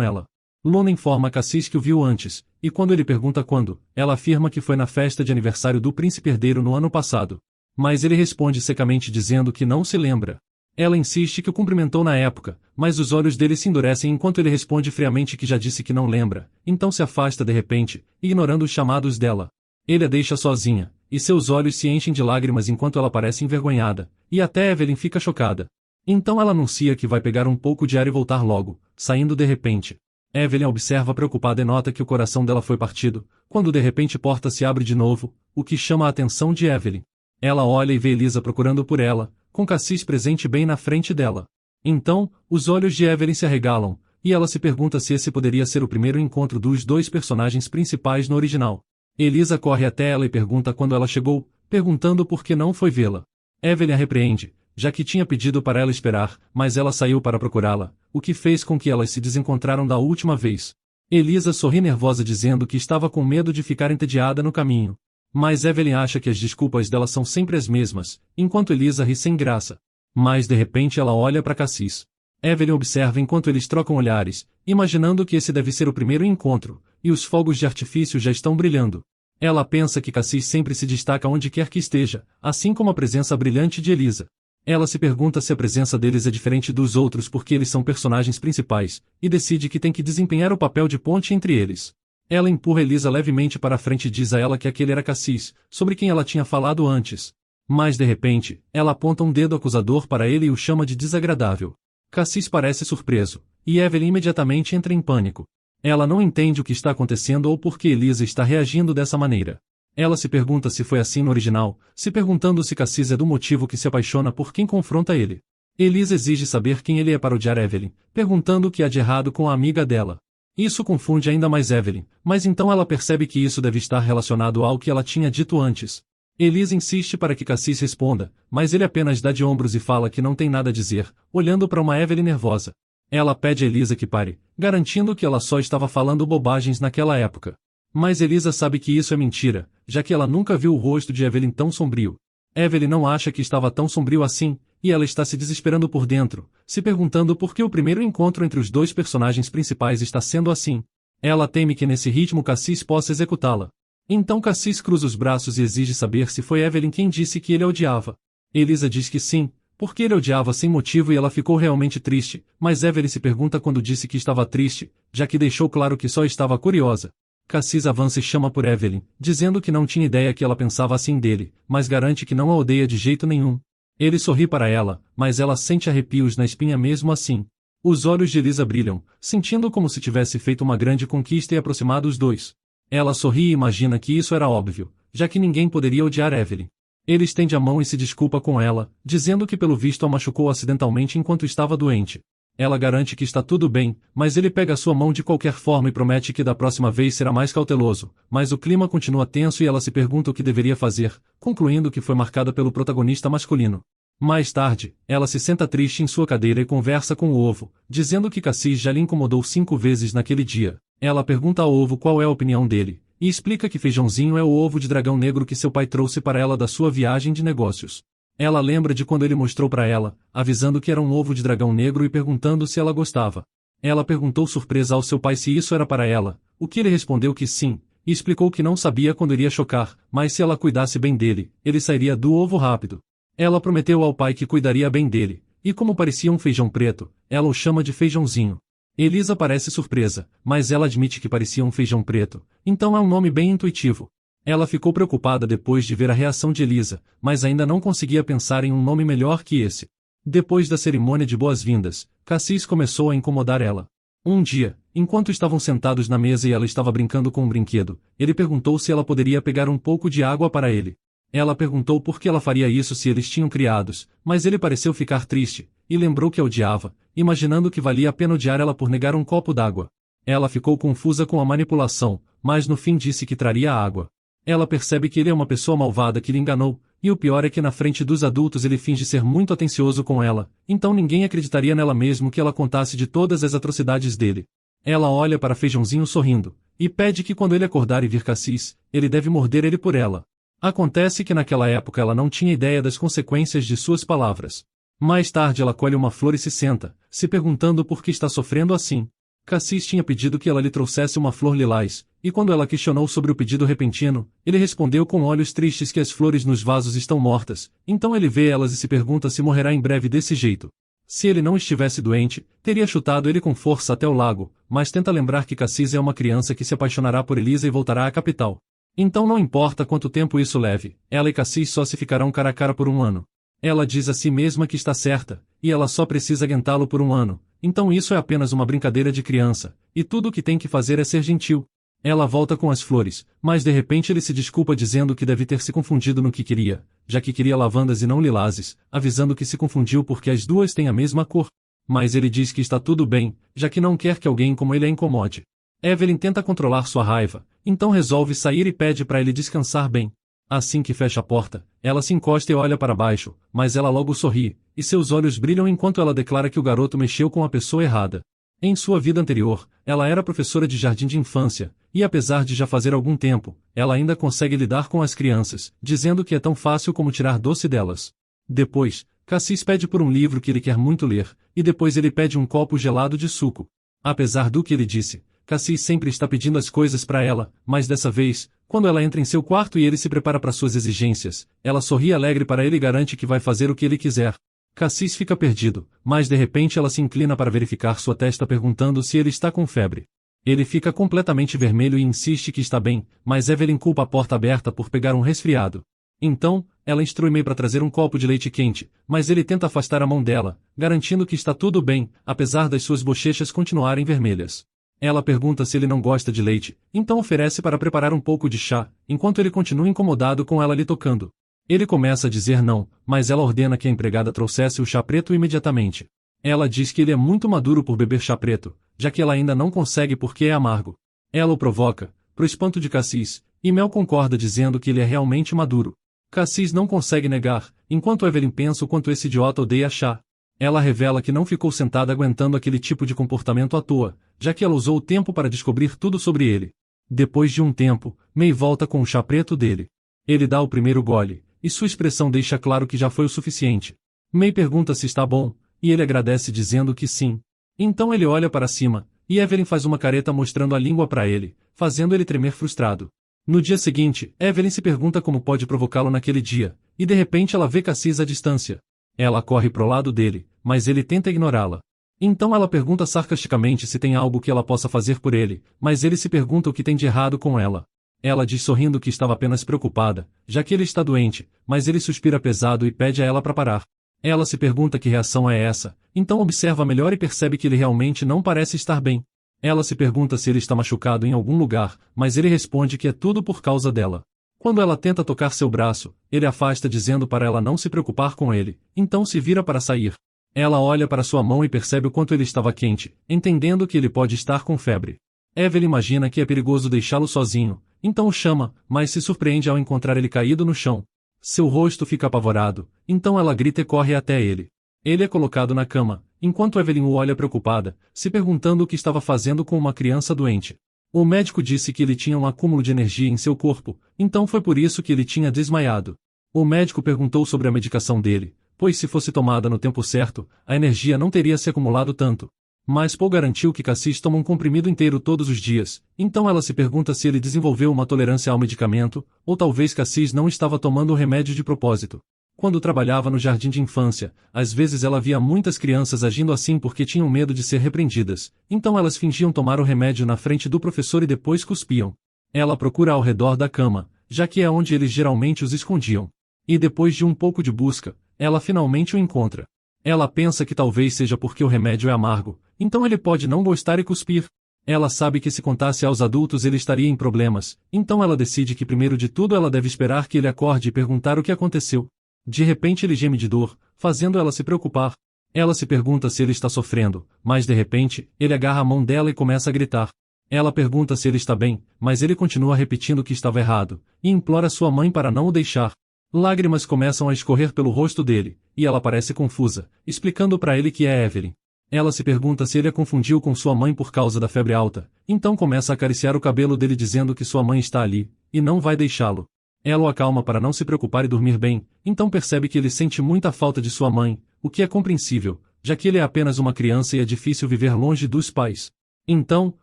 ela. Luna informa Cassis que o viu antes, e quando ele pergunta quando, ela afirma que foi na festa de aniversário do príncipe herdeiro no ano passado. Mas ele responde secamente dizendo que não se lembra. Ela insiste que o cumprimentou na época, mas os olhos dele se endurecem enquanto ele responde friamente que já disse que não lembra, então se afasta de repente, ignorando os chamados dela. Ele a deixa sozinha, e seus olhos se enchem de lágrimas enquanto ela parece envergonhada, e até Evelyn fica chocada. Então ela anuncia que vai pegar um pouco de ar e voltar logo, saindo de repente. Evelyn a observa preocupada e nota que o coração dela foi partido, quando de repente a porta se abre de novo, o que chama a atenção de Evelyn. Ela olha e vê Elisa procurando por ela, com Cassis presente bem na frente dela. Então, os olhos de Evelyn se arregalam, e ela se pergunta se esse poderia ser o primeiro encontro dos dois personagens principais no original. Elisa corre até ela e pergunta quando ela chegou, perguntando por que não foi vê-la. Evelyn a repreende, já que tinha pedido para ela esperar, mas ela saiu para procurá-la, o que fez com que elas se desencontraram da última vez. Elisa sorri nervosa dizendo que estava com medo de ficar entediada no caminho. Mas Evelyn acha que as desculpas dela são sempre as mesmas, enquanto Elisa ri sem graça. Mas de repente ela olha para Cassis. Evelyn observa enquanto eles trocam olhares, imaginando que esse deve ser o primeiro encontro, e os fogos de artifício já estão brilhando. Ela pensa que Cassis sempre se destaca onde quer que esteja, assim como a presença brilhante de Elisa. Ela se pergunta se a presença deles é diferente dos outros porque eles são personagens principais, e decide que tem que desempenhar o papel de ponte entre eles. Ela empurra Elisa levemente para a frente e diz a ela que aquele era Cassis, sobre quem ela tinha falado antes. Mas de repente, ela aponta um dedo acusador para ele e o chama de desagradável. Cassis parece surpreso, e Evelyn imediatamente entra em pânico. Ela não entende o que está acontecendo ou por que Elisa está reagindo dessa maneira. Ela se pergunta se foi assim no original, se perguntando se Cassis é do motivo que se apaixona por quem confronta ele. Elisa exige saber quem ele é para odiar Evelyn, perguntando o que há de errado com a amiga dela. Isso confunde ainda mais Evelyn, mas então ela percebe que isso deve estar relacionado ao que ela tinha dito antes. Elisa insiste para que Cassis responda, mas ele apenas dá de ombros e fala que não tem nada a dizer, olhando para uma Evelyn nervosa. Ela pede a Elisa que pare, garantindo que ela só estava falando bobagens naquela época. Mas Elisa sabe que isso é mentira, já que ela nunca viu o rosto de Evelyn tão sombrio. Evelyn não acha que estava tão sombrio assim, e ela está se desesperando por dentro, se perguntando por que o primeiro encontro entre os dois personagens principais está sendo assim. Ela teme que nesse ritmo Cassis possa executá-la. Então Cassis cruza os braços e exige saber se foi Evelyn quem disse que ele a odiava. Elisa diz que sim, porque ele odiava sem motivo e ela ficou realmente triste, mas Evelyn se pergunta quando disse que estava triste, já que deixou claro que só estava curiosa. Cassis avança e chama por Evelyn, dizendo que não tinha ideia que ela pensava assim dele, mas garante que não a odeia de jeito nenhum. Ele sorri para ela, mas ela sente arrepios na espinha mesmo assim. Os olhos de Elisa brilham, sentindo como se tivesse feito uma grande conquista e aproximado os dois. Ela sorri e imagina que isso era óbvio, já que ninguém poderia odiar Evelyn. Ele estende a mão e se desculpa com ela, dizendo que pelo visto a machucou acidentalmente enquanto estava doente. Ela garante que está tudo bem, mas ele pega sua mão de qualquer forma e promete que da próxima vez será mais cauteloso, mas o clima continua tenso e ela se pergunta o que deveria fazer, concluindo que foi marcada pelo protagonista masculino. Mais tarde, ela se senta triste em sua cadeira e conversa com o ovo, dizendo que Cassis já lhe incomodou 5 vezes naquele dia. Ela pergunta ao ovo qual é a opinião dele, e explica que Feijãozinho é o ovo de dragão negro que seu pai trouxe para ela da sua viagem de negócios. Ela lembra de quando ele mostrou para ela, avisando que era um ovo de dragão negro e perguntando se ela gostava. Ela perguntou surpresa ao seu pai se isso era para ela, o que ele respondeu que sim, e explicou que não sabia quando iria chocar, mas se ela cuidasse bem dele, ele sairia do ovo rápido. Ela prometeu ao pai que cuidaria bem dele, e como parecia um feijão preto, ela o chama de Feijãozinho. Elisa parece surpresa, mas ela admite que parecia um feijão preto, então é um nome bem intuitivo. Ela ficou preocupada depois de ver a reação de Elisa, mas ainda não conseguia pensar em um nome melhor que esse. Depois da cerimônia de boas-vindas, Cassis começou a incomodar ela. Um dia, enquanto estavam sentados na mesa e ela estava brincando com um brinquedo, ele perguntou se ela poderia pegar um pouco de água para ele. Ela perguntou por que ela faria isso se eles tinham criados, mas ele pareceu ficar triste, e lembrou que a odiava, imaginando que valia a pena odiar ela por negar um copo d'água. Ela ficou confusa com a manipulação, mas no fim disse que traria a água. Ela percebe que ele é uma pessoa malvada que lhe enganou, e o pior é que na frente dos adultos ele finge ser muito atencioso com ela, então ninguém acreditaria nela mesmo que ela contasse de todas as atrocidades dele. Ela olha para Feijãozinho sorrindo, e pede que quando ele acordar e vir Cassis, ele deve morder ele por ela. Acontece que naquela época ela não tinha ideia das consequências de suas palavras. Mais tarde ela colhe uma flor e se senta, se perguntando por que está sofrendo assim. Cassis tinha pedido que ela lhe trouxesse uma flor lilás, e quando ela questionou sobre o pedido repentino, ele respondeu com olhos tristes que as flores nos vasos estão mortas, então ele vê elas e se pergunta se morrerá em breve desse jeito. Se ele não estivesse doente, teria chutado ele com força até o lago, mas tenta lembrar que Cassis é uma criança que se apaixonará por Elisa e voltará à capital. Então não importa quanto tempo isso leve, ela e Cassis só se ficarão cara a cara por um ano. Ela diz a si mesma que está certa, e ela só precisa aguentá-lo por um ano, então isso é apenas uma brincadeira de criança, e tudo o que tem que fazer é ser gentil. Ela volta com as flores, mas de repente ele se desculpa dizendo que deve ter se confundido no que queria, já que queria lavandas e não lilazes, avisando que se confundiu porque as duas têm a mesma cor. Mas ele diz que está tudo bem, já que não quer que alguém como ele a incomode. Evelyn tenta controlar sua raiva, então resolve sair e pede para ele descansar bem. Assim que fecha a porta, ela se encosta e olha para baixo, mas ela logo sorri, e seus olhos brilham enquanto ela declara que o garoto mexeu com a pessoa errada. Em sua vida anterior, ela era professora de jardim de infância, e apesar de já fazer algum tempo, ela ainda consegue lidar com as crianças, dizendo que é tão fácil como tirar doce delas. Depois, Cassis pede por um livro que ele quer muito ler, e depois ele pede um copo gelado de suco. Apesar do que ele disse, Cassis sempre está pedindo as coisas para ela, mas dessa vez, quando ela entra em seu quarto e ele se prepara para suas exigências, ela sorri alegre para ele e garante que vai fazer o que ele quiser. Cassis fica perdido, mas de repente ela se inclina para verificar sua testa perguntando se ele está com febre. Ele fica completamente vermelho e insiste que está bem, mas Evelyn culpa a porta aberta por pegar um resfriado. Então, ela instrui May para trazer um copo de leite quente, mas ele tenta afastar a mão dela, garantindo que está tudo bem, apesar das suas bochechas continuarem vermelhas. Ela pergunta se ele não gosta de leite, então oferece para preparar um pouco de chá, enquanto ele continua incomodado com ela lhe tocando. Ele começa a dizer não, mas ela ordena que a empregada trouxesse o chá preto imediatamente. Ela diz que ele é muito maduro por beber chá preto, já que ela ainda não consegue porque é amargo. Ela o provoca, pro espanto de Cassis, e Mel concorda dizendo que ele é realmente maduro. Cassis não consegue negar, enquanto Evelyn pensa o quanto esse idiota odeia chá. Ela revela que não ficou sentada aguentando aquele tipo de comportamento à toa, já que ela usou o tempo para descobrir tudo sobre ele. Depois de um tempo, May volta com o chá preto dele. Ele dá o primeiro gole, e sua expressão deixa claro que já foi o suficiente. May pergunta se está bom, e ele agradece dizendo que sim. Então ele olha para cima, e Evelyn faz uma careta mostrando a língua para ele, fazendo ele tremer frustrado. No dia seguinte, Evelyn se pergunta como pode provocá-lo naquele dia, e de repente ela vê Cassis à distância. Ela corre pro lado dele, mas ele tenta ignorá-la. Então ela pergunta sarcasticamente se tem algo que ela possa fazer por ele, mas ele se pergunta o que tem de errado com ela. Ela diz sorrindo que estava apenas preocupada, já que ele está doente, mas ele suspira pesado e pede a ela para parar. Ela se pergunta que reação é essa, então observa melhor e percebe que ele realmente não parece estar bem. Ela se pergunta se ele está machucado em algum lugar, mas ele responde que é tudo por causa dela. Quando ela tenta tocar seu braço, ele afasta dizendo para ela não se preocupar com ele, então se vira para sair. Ela olha para sua mão e percebe o quanto ele estava quente, entendendo que ele pode estar com febre. Evelyn imagina que é perigoso deixá-lo sozinho, então o chama, mas se surpreende ao encontrar ele caído no chão. Seu rosto fica apavorado, então ela grita e corre até ele. Ele é colocado na cama, enquanto Evelyn o olha preocupada, se perguntando o que estava fazendo com uma criança doente. O médico disse que ele tinha um acúmulo de energia em seu corpo, então foi por isso que ele tinha desmaiado. O médico perguntou sobre a medicação dele, pois se fosse tomada no tempo certo, a energia não teria se acumulado tanto. Mas Paul garantiu que Cassis toma um comprimido inteiro todos os dias, então ela se pergunta se ele desenvolveu uma tolerância ao medicamento, ou talvez Cassis não estava tomando o remédio de propósito. Quando trabalhava no jardim de infância, às vezes ela via muitas crianças agindo assim porque tinham medo de ser repreendidas, então elas fingiam tomar o remédio na frente do professor e depois cuspiam. Ela procura ao redor da cama, já que é onde eles geralmente os escondiam. E depois de um pouco de busca, ela finalmente o encontra. Ela pensa que talvez seja porque o remédio é amargo, então ele pode não gostar e cuspir. Ela sabe que se contasse aos adultos ele estaria em problemas, então ela decide que primeiro de tudo ela deve esperar que ele acorde e perguntar o que aconteceu. De repente ele geme de dor, fazendo ela se preocupar. Ela se pergunta se ele está sofrendo, mas de repente, ele agarra a mão dela e começa a gritar. Ela pergunta se ele está bem, mas ele continua repetindo que estava errado, e implora sua mãe para não o deixar. Lágrimas começam a escorrer pelo rosto dele, e ela parece confusa, explicando para ele que é Evelyn. Ela se pergunta se ele a confundiu com sua mãe por causa da febre alta, então começa a acariciar o cabelo dele dizendo que sua mãe está ali, e não vai deixá-lo. Ela o acalma para não se preocupar e dormir bem, então percebe que ele sente muita falta de sua mãe, o que é compreensível, já que ele é apenas uma criança e é difícil viver longe dos pais. Então,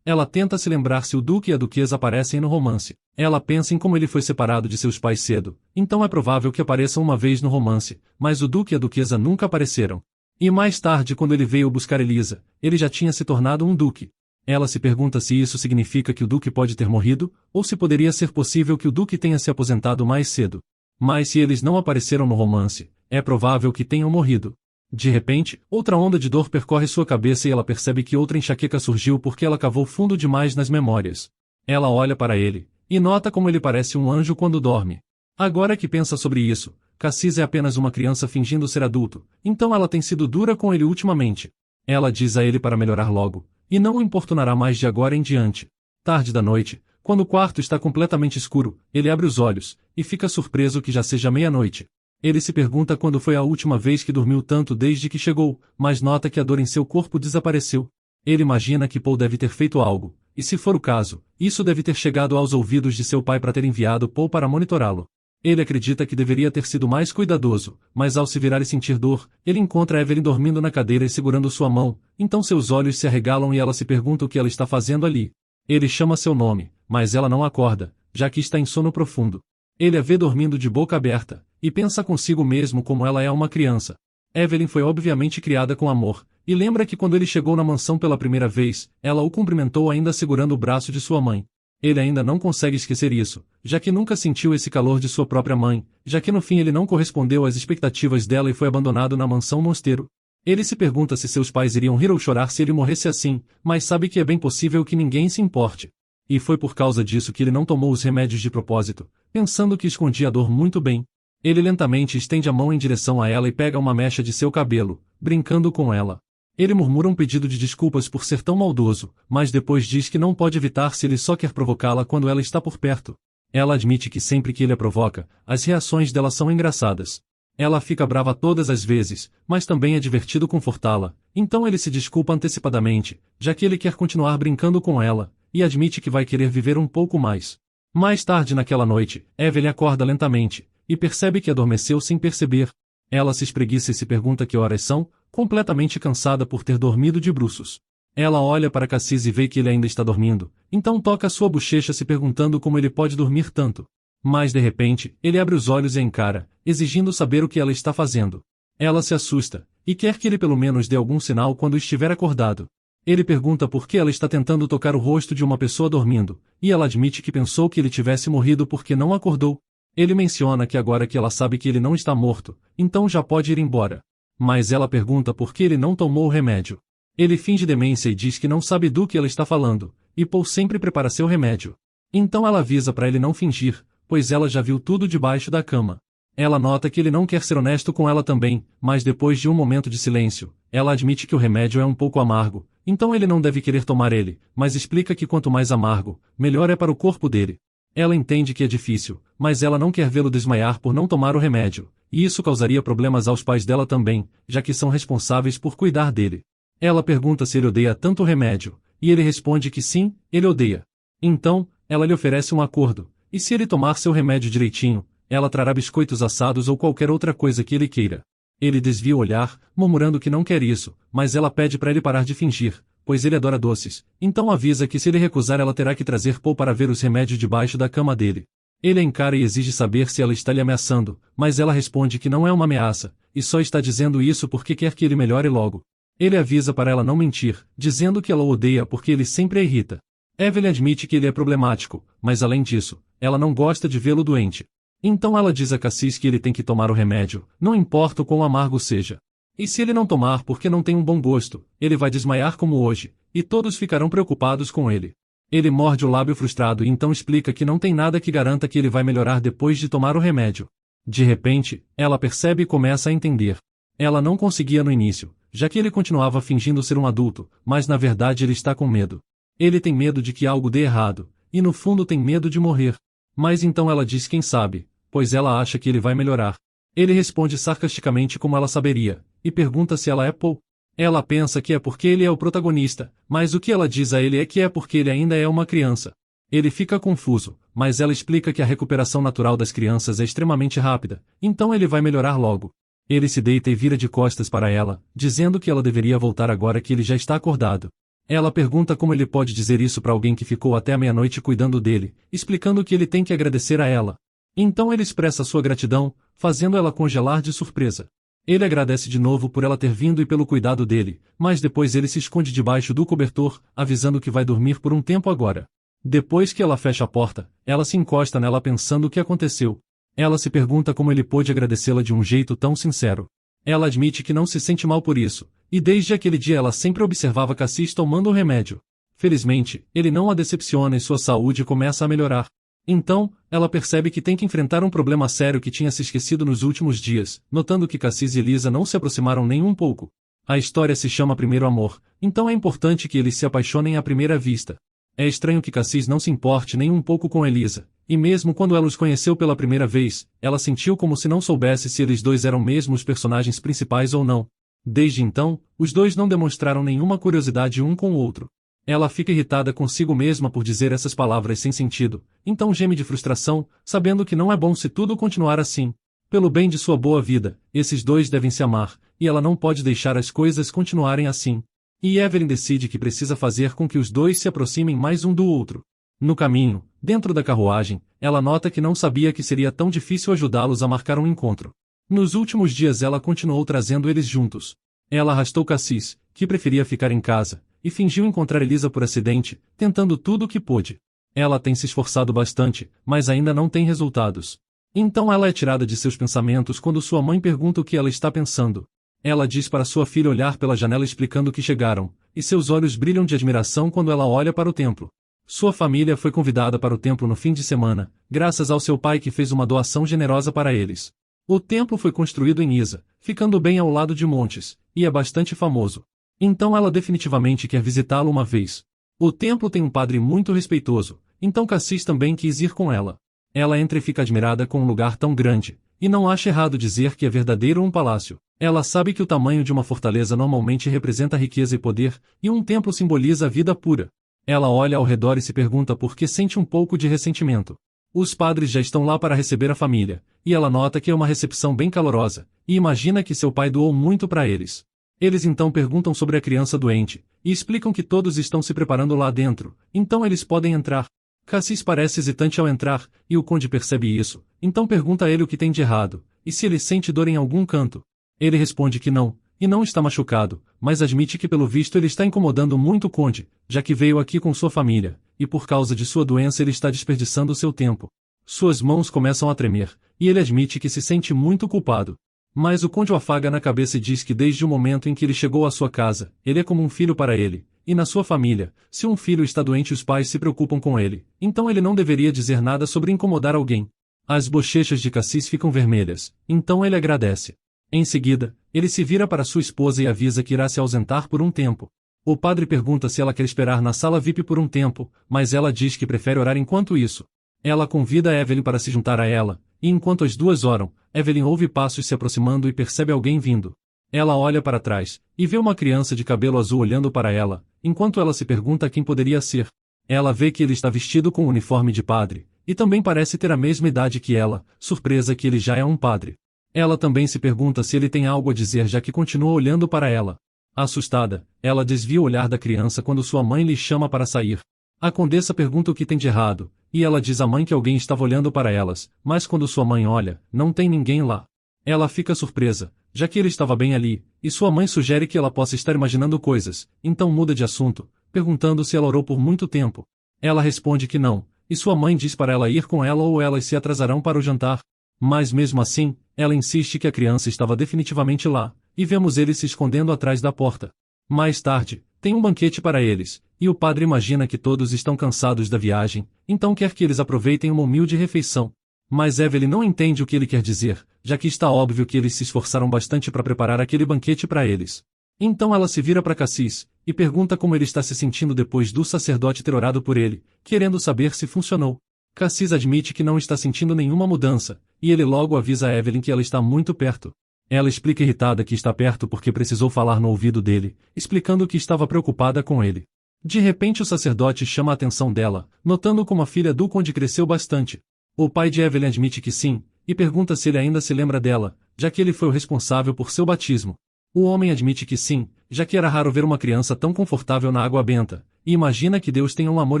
ela tenta se lembrar se o Duque e a Duquesa aparecem no romance. Ela pensa em como ele foi separado de seus pais cedo, então é provável que apareçam uma vez no romance, mas o Duque e a Duquesa nunca apareceram. E mais tarde, quando ele veio buscar Elisa, ele já tinha se tornado um duque. Ela se pergunta se isso significa que o Duque pode ter morrido, ou se poderia ser possível que o Duque tenha se aposentado mais cedo. Mas se eles não apareceram no romance, é provável que tenham morrido. De repente, outra onda de dor percorre sua cabeça e ela percebe que outra enxaqueca surgiu porque ela cavou fundo demais nas memórias. Ela olha para ele, e nota como ele parece um anjo quando dorme. Agora que pensa sobre isso, Cassis é apenas uma criança fingindo ser adulto, então ela tem sido dura com ele ultimamente. Ela diz a ele para melhorar logo, e não o importunará mais de agora em diante. Tarde da noite, quando o quarto está completamente escuro, ele abre os olhos, e fica surpreso que já seja meia-noite. Ele se pergunta quando foi a última vez que dormiu tanto desde que chegou, mas nota que a dor em seu corpo desapareceu. Ele imagina que Paul deve ter feito algo, e se for o caso, isso deve ter chegado aos ouvidos de seu pai para ter enviado Paul para monitorá-lo. Ele acredita que deveria ter sido mais cuidadoso, mas ao se virar e sentir dor, ele encontra Evelyn dormindo na cadeira e segurando sua mão, então seus olhos se arregalam e ela se pergunta o que ela está fazendo ali. Ele chama seu nome, mas ela não acorda, já que está em sono profundo. Ele a vê dormindo de boca aberta, e pensa consigo mesmo como ela é uma criança. Evelyn foi obviamente criada com amor, e lembra que quando ele chegou na mansão pela primeira vez, ela o cumprimentou ainda segurando o braço de sua mãe. Ele ainda não consegue esquecer isso, já que nunca sentiu esse calor de sua própria mãe, já que no fim ele não correspondeu às expectativas dela e foi abandonado na mansão mosteiro. Ele se pergunta se seus pais iriam rir ou chorar se ele morresse assim, mas sabe que é bem possível que ninguém se importe. E foi por causa disso que ele não tomou os remédios de propósito, pensando que escondia a dor muito bem. Ele lentamente estende a mão em direção a ela e pega uma mecha de seu cabelo, brincando com ela. Ele murmura um pedido de desculpas por ser tão maldoso, mas depois diz que não pode evitar se ele só quer provocá-la quando ela está por perto. Ela admite que sempre que ele a provoca, as reações dela são engraçadas. Ela fica brava todas as vezes, mas também é divertido confortá-la, então ele se desculpa antecipadamente, já que ele quer continuar brincando com ela, e admite que vai querer viver um pouco mais. Mais tarde naquela noite, Evelyn acorda lentamente, e percebe que adormeceu sem perceber. Ela se espreguiça e se pergunta que horas são, completamente cansada por ter dormido de bruços. Ela olha para Cassis e vê que ele ainda está dormindo, então toca sua bochecha se perguntando como ele pode dormir tanto. Mas de repente, ele abre os olhos e a encara, exigindo saber o que ela está fazendo. Ela se assusta, e quer que ele pelo menos dê algum sinal quando estiver acordado. Ele pergunta por que ela está tentando tocar o rosto de uma pessoa dormindo, e ela admite que pensou que ele tivesse morrido porque não acordou. Ele menciona que agora que ela sabe que ele não está morto, então já pode ir embora. Mas ela pergunta por que ele não tomou o remédio. Ele finge demência e diz que não sabe do que ela está falando, e Paul sempre prepara seu remédio. Então ela avisa para ele não fingir, pois ela já viu tudo debaixo da cama. Ela nota que ele não quer ser honesto com ela também, mas depois de um momento de silêncio, ela admite que o remédio é um pouco amargo, então ele não deve querer tomar ele, mas explica que quanto mais amargo, melhor é para o corpo dele. Ela entende que é difícil, mas ela não quer vê-lo desmaiar por não tomar o remédio, e isso causaria problemas aos pais dela também, já que são responsáveis por cuidar dele. Ela pergunta se ele odeia tanto o remédio, e ele responde que sim, ele odeia. Então, ela lhe oferece um acordo, e se ele tomar seu remédio direitinho, ela trará biscoitos assados ou qualquer outra coisa que ele queira. Ele desvia o olhar, murmurando que não quer isso, mas ela pede para ele parar de fingir, pois ele adora doces, então avisa que se ele recusar ela terá que trazer Paul para ver os remédios debaixo da cama dele. Ele a encara e exige saber se ela está lhe ameaçando, mas ela responde que não é uma ameaça, e só está dizendo isso porque quer que ele melhore logo. Ele avisa para ela não mentir, dizendo que ela o odeia porque ele sempre a irrita. Evelyn admite que ele é problemático, mas além disso, ela não gosta de vê-lo doente. Então ela diz a Cassis que ele tem que tomar o remédio, não importa o quão amargo seja. E se ele não tomar porque não tem um bom gosto, ele vai desmaiar como hoje, e todos ficarão preocupados com ele. Ele morde o lábio frustrado e então explica que não tem nada que garanta que ele vai melhorar depois de tomar o remédio. De repente, ela percebe e começa a entender. Ela não conseguia no início, já que ele continuava fingindo ser um adulto, mas na verdade ele está com medo. Ele tem medo de que algo dê errado, e no fundo tem medo de morrer. Mas então ela diz quem sabe, pois ela acha que ele vai melhorar. Ele responde sarcasticamente como ela saberia, e pergunta se ela é Paul. Ela pensa que é porque ele é o protagonista, mas o que ela diz a ele é que é porque ele ainda é uma criança. Ele fica confuso, mas ela explica que a recuperação natural das crianças é extremamente rápida, então ele vai melhorar logo. Ele se deita e vira de costas para ela, dizendo que ela deveria voltar agora que ele já está acordado. Ela pergunta como ele pode dizer isso para alguém que ficou até a meia-noite cuidando dele, explicando que ele tem que agradecer a ela. Então ele expressa sua gratidão, fazendo ela congelar de surpresa. Ele agradece de novo por ela ter vindo e pelo cuidado dele, mas depois ele se esconde debaixo do cobertor, avisando que vai dormir por um tempo agora. Depois que ela fecha a porta, ela se encosta nela pensando o que aconteceu. Ela se pergunta como ele pôde agradecê-la de um jeito tão sincero. Ela admite que não se sente mal por isso, e desde aquele dia ela sempre observava Cassis tomando o remédio. Felizmente, ele não a decepciona e sua saúde começa a melhorar. Então, ela percebe que tem que enfrentar um problema sério que tinha se esquecido nos últimos dias, notando que Cassis e Lisa não se aproximaram nem um pouco. A história se chama Primeiro Amor, então é importante que eles se apaixonem à primeira vista. É estranho que Cassis não se importe nem um pouco com Elisa, e mesmo quando ela os conheceu pela primeira vez, ela sentiu como se não soubesse se eles dois eram mesmo os personagens principais ou não. Desde então, os dois não demonstraram nenhuma curiosidade um com o outro. Ela fica irritada consigo mesma por dizer essas palavras sem sentido, então geme de frustração, sabendo que não é bom se tudo continuar assim. Pelo bem de sua boa vida, esses dois devem se amar, e ela não pode deixar as coisas continuarem assim. E Evelyn decide que precisa fazer com que os dois se aproximem mais um do outro. No caminho, dentro da carruagem, ela nota que não sabia que seria tão difícil ajudá-los a marcar um encontro. Nos últimos dias ela continuou trazendo eles juntos. Ela arrastou Cassis, que preferia ficar em casa, e fingiu encontrar Elisa por acidente, tentando tudo o que pôde. Ela tem se esforçado bastante, mas ainda não tem resultados. Então ela é tirada de seus pensamentos quando sua mãe pergunta o que ela está pensando. Ela diz para sua filha olhar pela janela explicando que chegaram, e seus olhos brilham de admiração quando ela olha para o templo. Sua família foi convidada para o templo no fim de semana, graças ao seu pai que fez uma doação generosa para eles. O templo foi construído em Isa, ficando bem ao lado de montes, e é bastante famoso. Então ela definitivamente quer visitá-lo uma vez. O templo tem um padre muito respeitoso, então Cassis também quis ir com ela. Ela entra e fica admirada com um lugar tão grande, e não acha errado dizer que é verdadeiro um palácio. Ela sabe que o tamanho de uma fortaleza normalmente representa riqueza e poder, e um templo simboliza a vida pura. Ela olha ao redor e se pergunta por que sente um pouco de ressentimento. Os padres já estão lá para receber a família, e ela nota que é uma recepção bem calorosa, e imagina que seu pai doou muito para eles. Eles então perguntam sobre a criança doente, e explicam que todos estão se preparando lá dentro, então eles podem entrar. Cassis parece hesitante ao entrar, e o conde percebe isso, então pergunta a ele o que tem de errado, e se ele sente dor em algum canto. Ele responde que não, e não está machucado, mas admite que pelo visto ele está incomodando muito o conde, já que veio aqui com sua família, e por causa de sua doença ele está desperdiçando seu tempo. Suas mãos começam a tremer, e ele admite que se sente muito culpado. Mas o conde o afaga na cabeça e diz que desde o momento em que ele chegou à sua casa, ele é como um filho para ele, e na sua família, se um filho está doente os pais se preocupam com ele, então ele não deveria dizer nada sobre incomodar alguém. As bochechas de Cassis ficam vermelhas, então ele agradece. Em seguida, ele se vira para sua esposa e avisa que irá se ausentar por um tempo. O padre pergunta se ela quer esperar na sala VIP por um tempo, mas ela diz que prefere orar enquanto isso. Ela convida Evelyn para se juntar a ela, e enquanto as duas oram, Evelyn ouve passos se aproximando e percebe alguém vindo. Ela olha para trás, e vê uma criança de cabelo azul olhando para ela, enquanto ela se pergunta quem poderia ser. Ela vê que ele está vestido com um uniforme de padre, e também parece ter a mesma idade que ela, surpresa que ele já é um padre. Ela também se pergunta se ele tem algo a dizer já que continua olhando para ela. Assustada, ela desvia o olhar da criança quando sua mãe lhe chama para sair. A condessa pergunta o que tem de errado, e ela diz à mãe que alguém estava olhando para elas, mas quando sua mãe olha, não tem ninguém lá. Ela fica surpresa, já que ele estava bem ali, e sua mãe sugere que ela possa estar imaginando coisas, então muda de assunto, perguntando se ela orou por muito tempo. Ela responde que não, e sua mãe diz para ela ir com ela ou elas se atrasarão para o jantar. Mas mesmo assim, ela insiste que a criança estava definitivamente lá, e vemos ele se escondendo atrás da porta. Mais tarde, tem um banquete para eles, e o padre imagina que todos estão cansados da viagem, então quer que eles aproveitem uma humilde refeição. Mas Evelyn não entende o que ele quer dizer, já que está óbvio que eles se esforçaram bastante para preparar aquele banquete para eles. Então ela se vira para Cassis, e pergunta como ele está se sentindo depois do sacerdote ter orado por ele, querendo saber se funcionou. Cassis admite que não está sentindo nenhuma mudança, e ele logo avisa a Evelyn que ela está muito perto. Ela explica irritada que está perto porque precisou falar no ouvido dele, explicando que estava preocupada com ele. De repente o sacerdote chama a atenção dela, notando como a filha do conde cresceu bastante. O pai de Evelyn admite que sim, e pergunta se ele ainda se lembra dela, já que ele foi o responsável por seu batismo. O homem admite que sim, já que era raro ver uma criança tão confortável na água benta, e imagina que Deus tenha um amor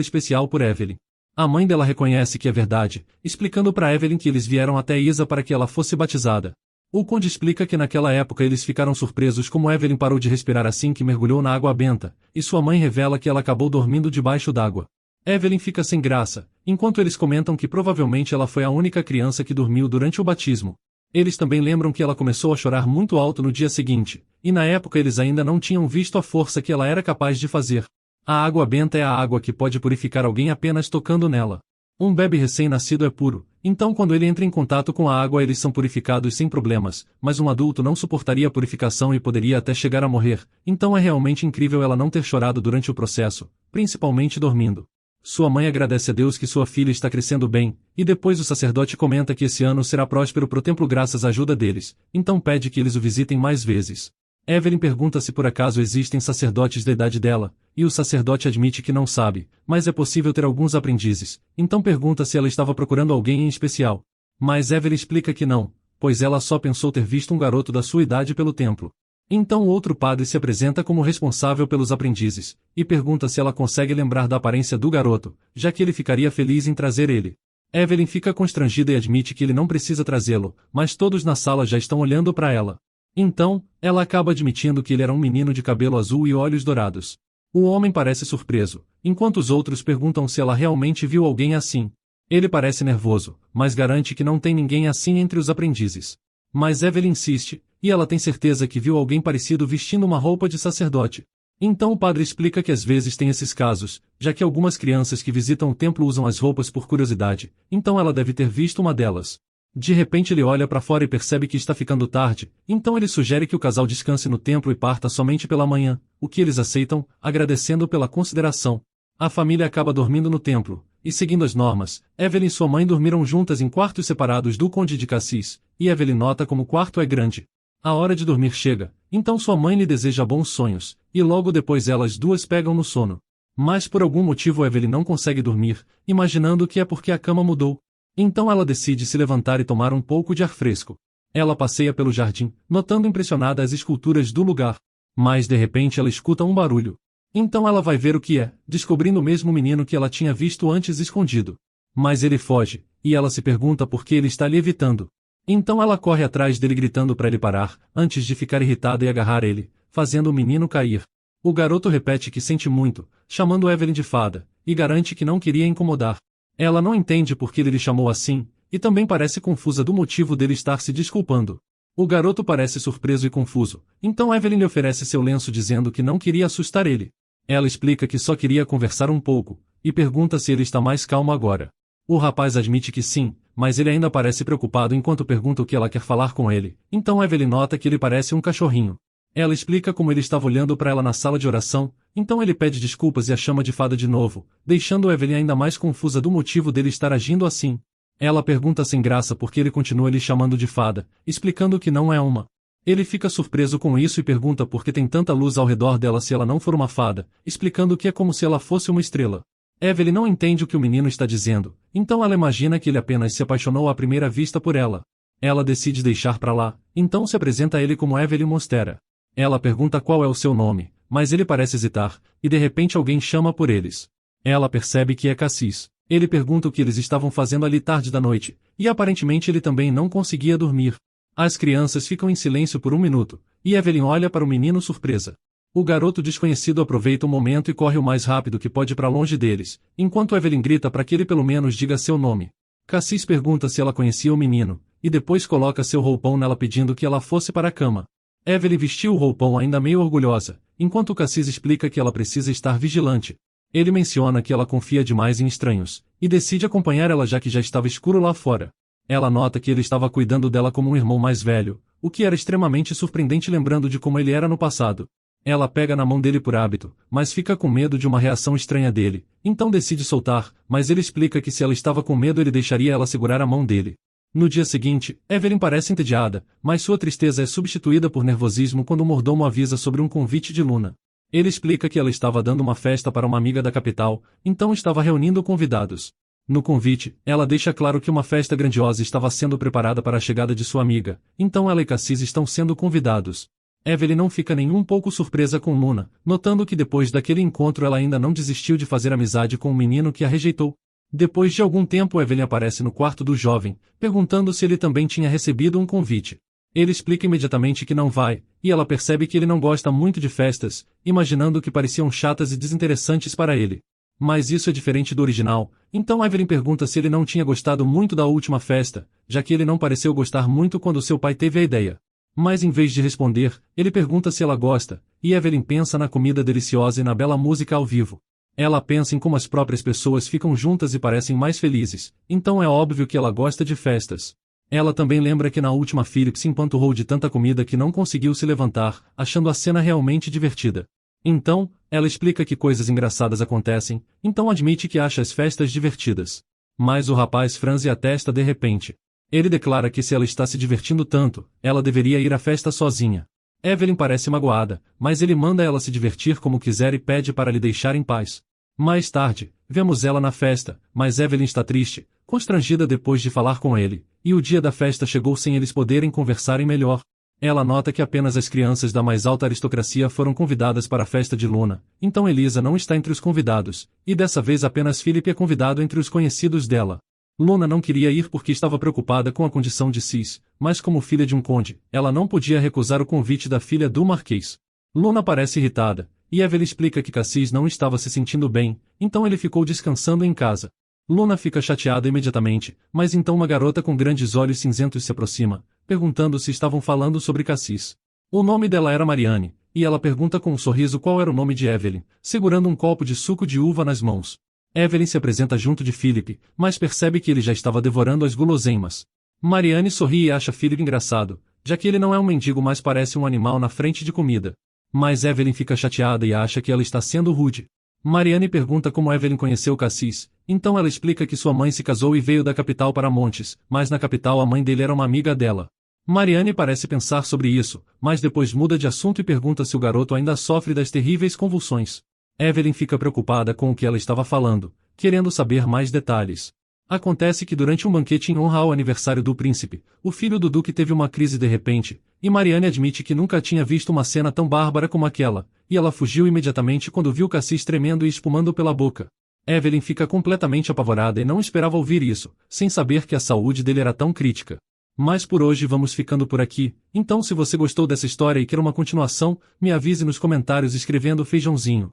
especial por Evelyn. A mãe dela reconhece que é verdade, explicando para Evelyn que eles vieram até Isa para que ela fosse batizada. O conde explica que naquela época eles ficaram surpresos como Evelyn parou de respirar assim que mergulhou na água benta, e sua mãe revela que ela acabou dormindo debaixo d'água. Evelyn fica sem graça, enquanto eles comentam que provavelmente ela foi a única criança que dormiu durante o batismo. Eles também lembram que ela começou a chorar muito alto no dia seguinte, e na época eles ainda não tinham visto a força que ela era capaz de fazer. A água benta é a água que pode purificar alguém apenas tocando nela. Um bebê recém-nascido é puro, então quando ele entra em contato com a água eles são purificados sem problemas, mas um adulto não suportaria a purificação e poderia até chegar a morrer, então é realmente incrível ela não ter chorado durante o processo, principalmente dormindo. Sua mãe agradece a Deus que sua filha está crescendo bem, e depois o sacerdote comenta que esse ano será próspero pro templo graças à ajuda deles, então pede que eles o visitem mais vezes. Evelyn pergunta se por acaso existem sacerdotes da idade dela, e o sacerdote admite que não sabe, mas é possível ter alguns aprendizes, então pergunta se ela estava procurando alguém em especial. Mas Evelyn explica que não, pois ela só pensou ter visto um garoto da sua idade pelo templo. Então outro padre se apresenta como responsável pelos aprendizes, e pergunta se ela consegue lembrar da aparência do garoto, já que ele ficaria feliz em trazer ele. Evelyn fica constrangida e admite que ele não precisa trazê-lo, mas todos na sala já estão olhando para ela. Então, ela acaba admitindo que ele era um menino de cabelo azul e olhos dourados. O homem parece surpreso, enquanto os outros perguntam se ela realmente viu alguém assim. Ele parece nervoso, mas garante que não tem ninguém assim entre os aprendizes. Mas Evelyn insiste, e ela tem certeza que viu alguém parecido vestindo uma roupa de sacerdote. Então o padre explica que às vezes tem esses casos, já que algumas crianças que visitam o templo usam as roupas por curiosidade, então ela deve ter visto uma delas. De repente ele olha para fora e percebe que está ficando tarde, então ele sugere que o casal descanse no templo e parta somente pela manhã, o que eles aceitam, agradecendo pela consideração. A família acaba dormindo no templo, e seguindo as normas, Evelyn e sua mãe dormiram juntas em quartos separados do Conde de Cassis, e Evelyn nota como o quarto é grande. A hora de dormir chega, então sua mãe lhe deseja bons sonhos, e logo depois elas duas pegam no sono. Mas por algum motivo Evelyn não consegue dormir, imaginando que é porque a cama mudou. Então ela decide se levantar e tomar um pouco de ar fresco. Ela passeia pelo jardim, notando impressionada as esculturas do lugar. Mas de repente ela escuta um barulho. Então ela vai ver o que é, descobrindo o mesmo menino que ela tinha visto antes escondido. Mas ele foge, e ela se pergunta por que ele está lhe evitando. Então ela corre atrás dele gritando para ele parar, antes de ficar irritada e agarrar ele, fazendo o menino cair. O garoto repete que sente muito, chamando Evelyn de fada, e garante que não queria incomodar. Ela não entende por que ele lhe chamou assim, e também parece confusa do motivo dele estar se desculpando. O garoto parece surpreso e confuso, então Evelyn lhe oferece seu lenço dizendo que não queria assustar ele. Ela explica que só queria conversar um pouco, e pergunta se ele está mais calmo agora. O rapaz admite que sim, mas ele ainda parece preocupado enquanto pergunta o que ela quer falar com ele, então Evelyn nota que ele parece um cachorrinho. Ela explica como ele estava olhando para ela na sala de oração, então ele pede desculpas e a chama de fada de novo, deixando Evelyn ainda mais confusa do motivo dele estar agindo assim. Ela pergunta sem graça por que ele continua lhe chamando de fada, explicando que não é uma. Ele fica surpreso com isso e pergunta por que tem tanta luz ao redor dela se ela não for uma fada, explicando que é como se ela fosse uma estrela. Evelyn não entende o que o menino está dizendo, então ela imagina que ele apenas se apaixonou à primeira vista por ela. Ela decide deixar pra lá, então se apresenta a ele como Evelyn Mostera. Ela pergunta qual é o seu nome, mas ele parece hesitar, e de repente alguém chama por eles. Ela percebe que é Cassis. Ele pergunta o que eles estavam fazendo ali tarde da noite, e aparentemente ele também não conseguia dormir. As crianças ficam em silêncio por um minuto, e Evelyn olha para o menino surpresa. O garoto desconhecido aproveita o momento e corre o mais rápido que pode para longe deles, enquanto Evelyn grita para que ele pelo menos diga seu nome. Cassis pergunta se ela conhecia o menino, e depois coloca seu roupão nela pedindo que ela fosse para a cama. Evelyn vestiu o roupão ainda meio orgulhosa, enquanto Cassis explica que ela precisa estar vigilante. Ele menciona que ela confia demais em estranhos, e decide acompanhar ela já que já estava escuro lá fora. Ela nota que ele estava cuidando dela como um irmão mais velho, o que era extremamente surpreendente lembrando de como ele era no passado. Ela pega na mão dele por hábito, mas fica com medo de uma reação estranha dele, então decide soltar, mas ele explica que se ela estava com medo ele deixaria ela segurar a mão dele. No dia seguinte, Evelyn parece entediada, mas sua tristeza é substituída por nervosismo quando o mordomo avisa sobre um convite de Luna. Ele explica que ela estava dando uma festa para uma amiga da capital, então estava reunindo convidados. No convite, ela deixa claro que uma festa grandiosa estava sendo preparada para a chegada de sua amiga, então ela e Cassis estão sendo convidados. Evelyn não fica nem um pouco surpresa com Luna, notando que depois daquele encontro ela ainda não desistiu de fazer amizade com o menino que a rejeitou. Depois de algum tempo Evelyn aparece no quarto do jovem, perguntando se ele também tinha recebido um convite. Ele explica imediatamente que não vai, e ela percebe que ele não gosta muito de festas, imaginando que pareciam chatas e desinteressantes para ele. Mas isso é diferente do original, então Evelyn pergunta se ele não tinha gostado muito da última festa, já que ele não pareceu gostar muito quando seu pai teve a ideia. Mas em vez de responder, ele pergunta se ela gosta, e Evelyn pensa na comida deliciosa e na bela música ao vivo. Ela pensa em como as próprias pessoas ficam juntas e parecem mais felizes, então é óbvio que ela gosta de festas. Ela também lembra que na última Philip se empanturrou de tanta comida que não conseguiu se levantar, achando a cena realmente divertida. Então, ela explica que coisas engraçadas acontecem, então admite que acha as festas divertidas. Mas o rapaz franze a testa de repente. Ele declara que se ela está se divertindo tanto, ela deveria ir à festa sozinha. Evelyn parece magoada, mas ele manda ela se divertir como quiser e pede para lhe deixar em paz. Mais tarde, vemos ela na festa, mas Evelyn está triste, constrangida depois de falar com ele, e o dia da festa chegou sem eles poderem conversarem melhor. Ela nota que apenas as crianças da mais alta aristocracia foram convidadas para a festa de Luna, então Elisa não está entre os convidados, e dessa vez apenas Philip é convidado entre os conhecidos dela. Luna não queria ir porque estava preocupada com a condição de Cis, mas como filha de um conde, ela não podia recusar o convite da filha do marquês. Luna parece irritada, e Evelyn explica que Cassis não estava se sentindo bem, então ele ficou descansando em casa. Luna fica chateada imediatamente, mas então uma garota com grandes olhos cinzentos se aproxima, perguntando se estavam falando sobre Cassis. O nome dela era Marianne, e ela pergunta com um sorriso qual era o nome de Evelyn, segurando um copo de suco de uva nas mãos. Evelyn se apresenta junto de Philip, mas percebe que ele já estava devorando as guloseimas. Marianne sorri e acha Philip engraçado, já que ele não é um mendigo mas parece um animal na frente de comida. Mas Evelyn fica chateada e acha que ela está sendo rude. Marianne pergunta como Evelyn conheceu Cassis, então ela explica que sua mãe se casou e veio da capital para Montes, mas na capital a mãe dele era uma amiga dela. Marianne parece pensar sobre isso, mas depois muda de assunto e pergunta se o garoto ainda sofre das terríveis convulsões. Evelyn fica preocupada com o que ela estava falando, querendo saber mais detalhes. Acontece que durante um banquete em honra ao aniversário do príncipe, o filho do duque teve uma crise de repente, e Marianne admite que nunca tinha visto uma cena tão bárbara como aquela, e ela fugiu imediatamente quando viu Cassis tremendo e espumando pela boca. Evelyn fica completamente apavorada e não esperava ouvir isso, sem saber que a saúde dele era tão crítica. Mas por hoje vamos ficando por aqui, então se você gostou dessa história e quer uma continuação, me avise nos comentários escrevendo feijãozinho.